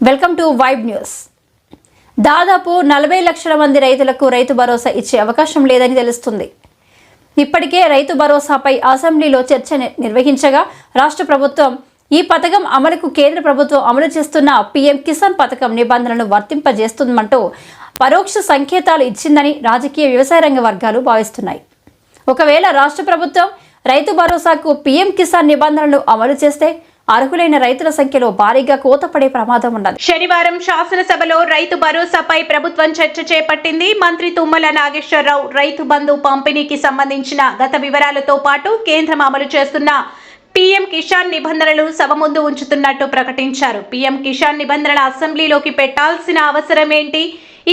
Welcome to vibe news. దాదాపు 40 లక్షల మంది రైతులకు రైతు భరోసా ఇచ్చే అవకాశం లేదని తెలుస్తుంది. ఇప్పటికే రైతు భరోసాపై అసెంబ్లీలో చర్చ నిర్వహించగా రాష్ట్ర ప్రభుత్వం ఈ పథకం అమలుకు కేంద్ర ప్రభుత్వం అమలు చేస్తున్న పీఎం కిసాన్ పథకం నిబంధనలను వర్తింపజేస్తుందంటూ పరోక్ష సంకేతాలు ఇచ్చిందని రాజకీయ వ్యవసాయ రంగ వర్గాలు భావిస్తున్నాయి. ఒకవేళ రాష్ట్ర ప్రభుత్వం రైతు భరోసాకు పీఎం కిసాన్ నిబంధనలను అమలు చేస్తే అర్హులైన రైతుల సంఖ్యలో భారీగా కోత పడే ప్రమాదం ఉన్నది. శనివారం శాసనసభలో రైతు భరోసాపై ప్రభుత్వం చర్చ చేపట్టింది. మంత్రి తుమ్మల నాగేశ్వరరావు రైతు బంధు పంపిణీకి సంబంధించిన గత వివరాలతో పాటు కేంద్రం అమలు చేస్తున్న పీఎం కిసాన్ నిబంధనలు సభ ముందు ఉంచుతున్నట్టు ప్రకటించారు. పీఎం కిసాన్ నిబంధనల అసెంబ్లీలోకి పెట్టాల్సిన అవసరం ఏంటి?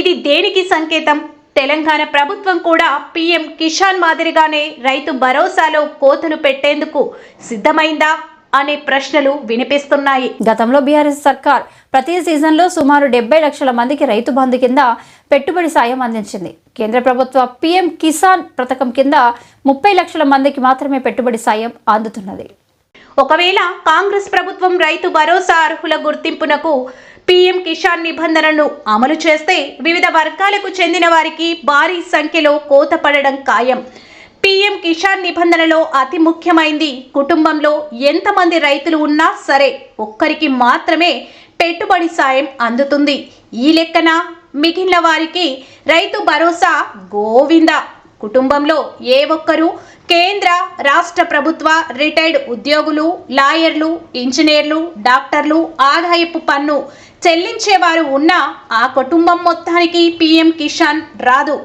ఇది దేనికి సంకేతం? తెలంగాణ ప్రభుత్వం కూడా పీఎం కిసాన్ మాదిరిగానే రైతు భరోసాలో కోతలు పెట్టేందుకు సిద్ధమైందా అనే ప్రశ్నలు వినిపిస్తున్నాయి. గతంలో బీఆర్ఎస్ సర్కార్ ప్రతి సీజన్లో సుమారు 70 లక్షల మందికి రైతు బంధు కింద పెట్టుబడి సాయం అందించింది. కేంద్ర ప్రభుత్వ పీఎం కిసాన్ పథకం కింద 30 లక్షల మందికి మాత్రమే పెట్టుబడి సాయం అందుతున్నది. ఒకవేళ కాంగ్రెస్ ప్రభుత్వం రైతు భరోసా అర్హుల గుర్తింపునకు పీఎం కిసాన్ నిబంధనలను అమలు చేస్తే వివిధ వర్గాలకు చెందిన వారికి భారీ సంఖ్యలో కోత పడడం ఖాయం. పీఎం కిసాన్ నిబంధనలో అతి ముఖ్యమైనది కుటుంబంలో ఎంతమంది రైతులు ఉన్నా సరే ఒక్కరికి మాత్రమే పెట్టుబడి సాయం అందుతుంది. ఈ లెక్కన మిగిలిన వారికి రైతు భరోసా గోవింద. కుటుంబంలో ఏ ఒక్కరు కేంద్ర రాష్ట్ర ప్రభుత్వ రిటైర్డ్ ఉద్యోగులు, లాయర్లు, ఇంజనీర్లు, డాక్టర్లు, ఆదాయపు పన్ను చెల్లించేవారు ఉన్నా ఆ కుటుంబం మొత్తానికి పీఎం కిసాన్ రాదు.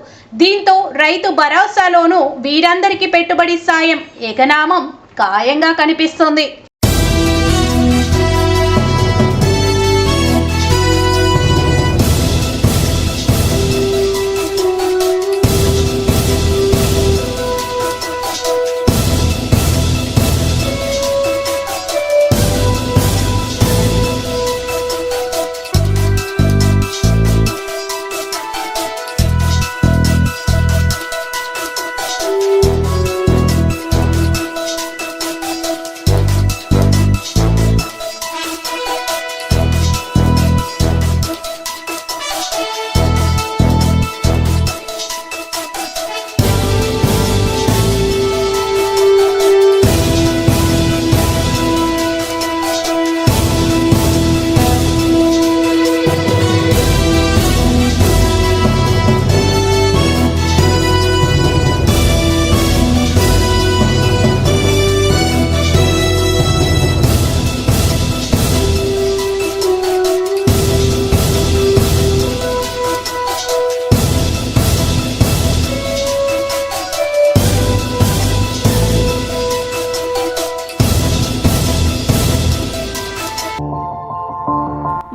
దీంతో రైతు భరోసాలోనూ వీరందరికీ పెట్టుబడి సాయం ఎగనామం ఖాయంగా కనిపిస్తుంది.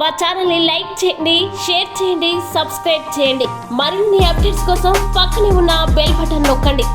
మా ఛానల్ని లైక్ చేయండి, షేర్ చేయండి, సబ్స్క్రైబ్ చేయండి. మరిన్ని అప్డేట్స్ కోసం పక్కనే ఉన్న బెల్ బటన్ నొక్కండి.